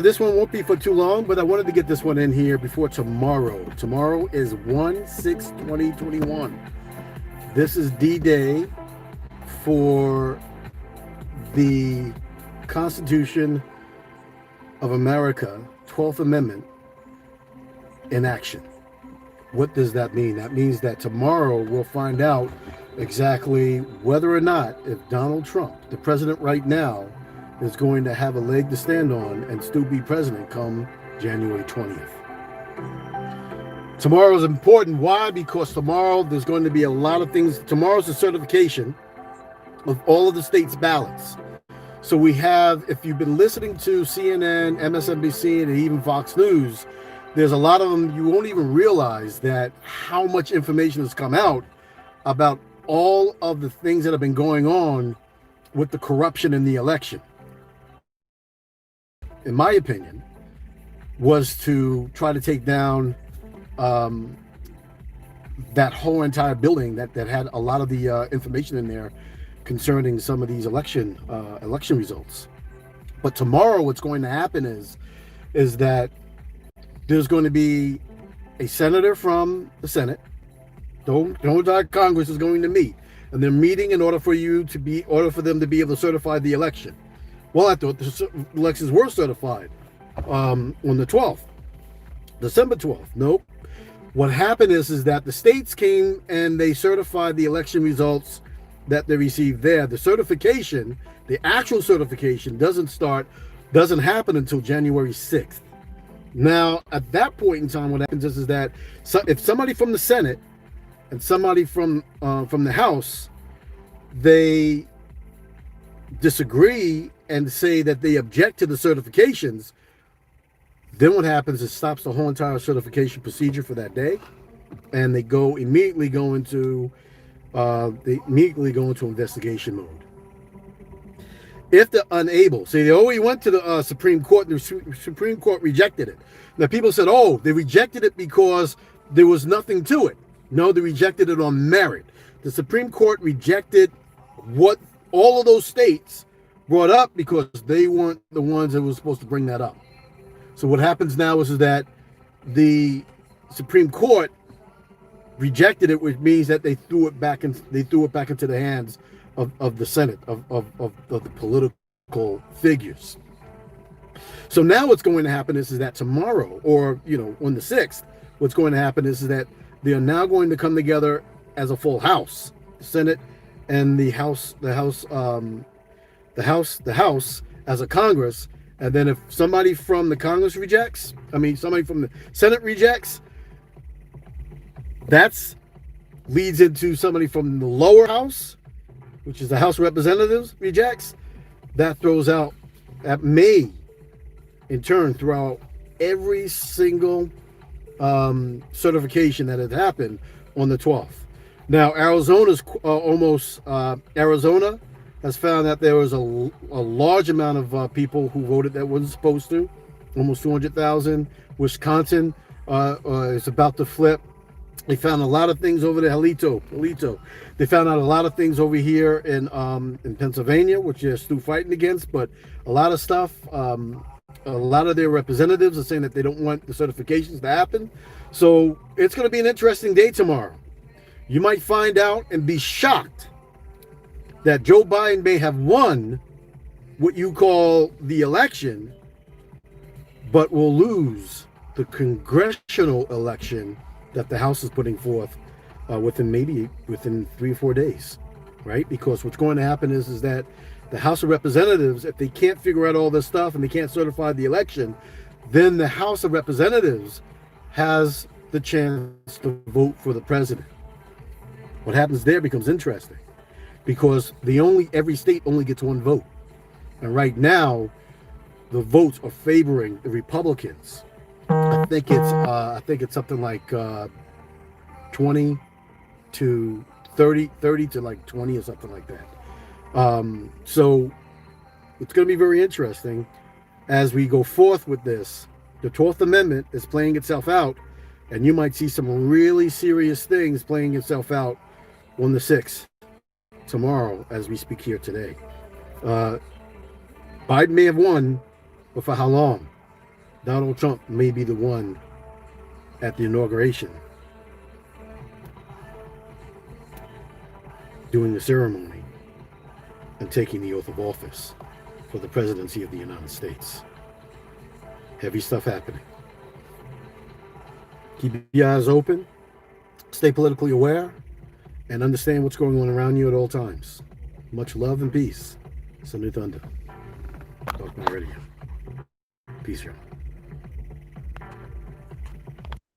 This one won't be for too long, but I wanted to get this one in here before tomorrow. Tomorrow is 1/6/2021. This is D-Day for the Constitution of America, 12th Amendment in action. What does that mean? That means that tomorrow we'll find out exactly whether or not if Donald Trump, the president right now, is going to have a leg to stand on and still be president come January 20th. Tomorrow is important. Why? Because tomorrow there's going to be a lot of things. Tomorrow's the certification of all of the states' ballots. So we have, if you've been listening to CNN, MSNBC, and even Fox News, there's a lot of them, you won't even realize that how much information has come out about all of the things that have been going on with the corruption in the election. In my opinion, was to try to take down that whole entire building that had a lot of the information in there concerning some of these election results. But tomorrow, what's going to happen is that there's going to be a senator from the Senate. Congress is going to meet, and they're meeting in order for them to be able to certify the election. Well, I thought the elections were certified on the 12th, December 12th. Nope. What happened is that the states came and they certified the election results that they received there. The certification, the actual certification, doesn't happen until January 6th. Now, at that point in time, what happens is that if somebody from the Senate and somebody from the House, they disagree and say that they object to the certifications, then what happens is it stops the whole entire certification procedure for that day, and they immediately go into investigation mode. If they're unable, say they already went to the Supreme Court, and the Supreme Court rejected it. Now people said, oh, they rejected it because there was nothing to it. No, they rejected it on merit. The Supreme Court rejected what all of those states brought up because they weren't the ones that were supposed to bring that up. So what happens now is that the Supreme Court rejected it, which means that they threw it back into the hands of the Senate, of the political figures. So now what's going to happen is that tomorrow, or on the 6th, what's going to happen is that they are now going to come together as a full House, the Senate and the House as a Congress. And then if somebody from the Congress somebody from the Senate rejects, that leads into somebody from the lower house, which is the House of Representatives, rejects. That may in turn throw out every single certification that had happened on the 12th. Now, Arizona has found that there was a large amount of people who voted that wasn't supposed to, almost 200,000. Wisconsin is about to flip. They found a lot of things over there. Alito. They found out a lot of things over here in Pennsylvania, which they're still fighting against. But a lot of stuff, a lot of their representatives are saying that they don't want the certifications to happen. So it's going to be an interesting day tomorrow. You might find out and be shocked that Joe Biden may have won what you call the election, but will lose the congressional election that the House is putting forth within 3 or 4 days, right? Because what's going to happen is that the House of Representatives, if they can't figure out all this stuff and they can't certify the election, then the House of Representatives has the chance to vote for the president. What happens there becomes interesting, because every state only gets one vote, and right now the votes are favoring the Republicans. I think it's something like 20 to 30 to like 20 or something like that. So it's going to be very interesting as we go forth with this. The 12th Amendment is playing itself out, and you might see some really serious things playing itself out on the 6th, tomorrow, as we speak here today. Biden may have won, but for how long? Donald Trump may be the one at the inauguration doing the ceremony and taking the oath of office for the presidency of the United States. Heavy stuff happening. Keep your eyes open, stay politically aware, and understand what's going on around you at all times. Much love and peace. Sunday Thunder. Talk My Radio. Peace, y'all.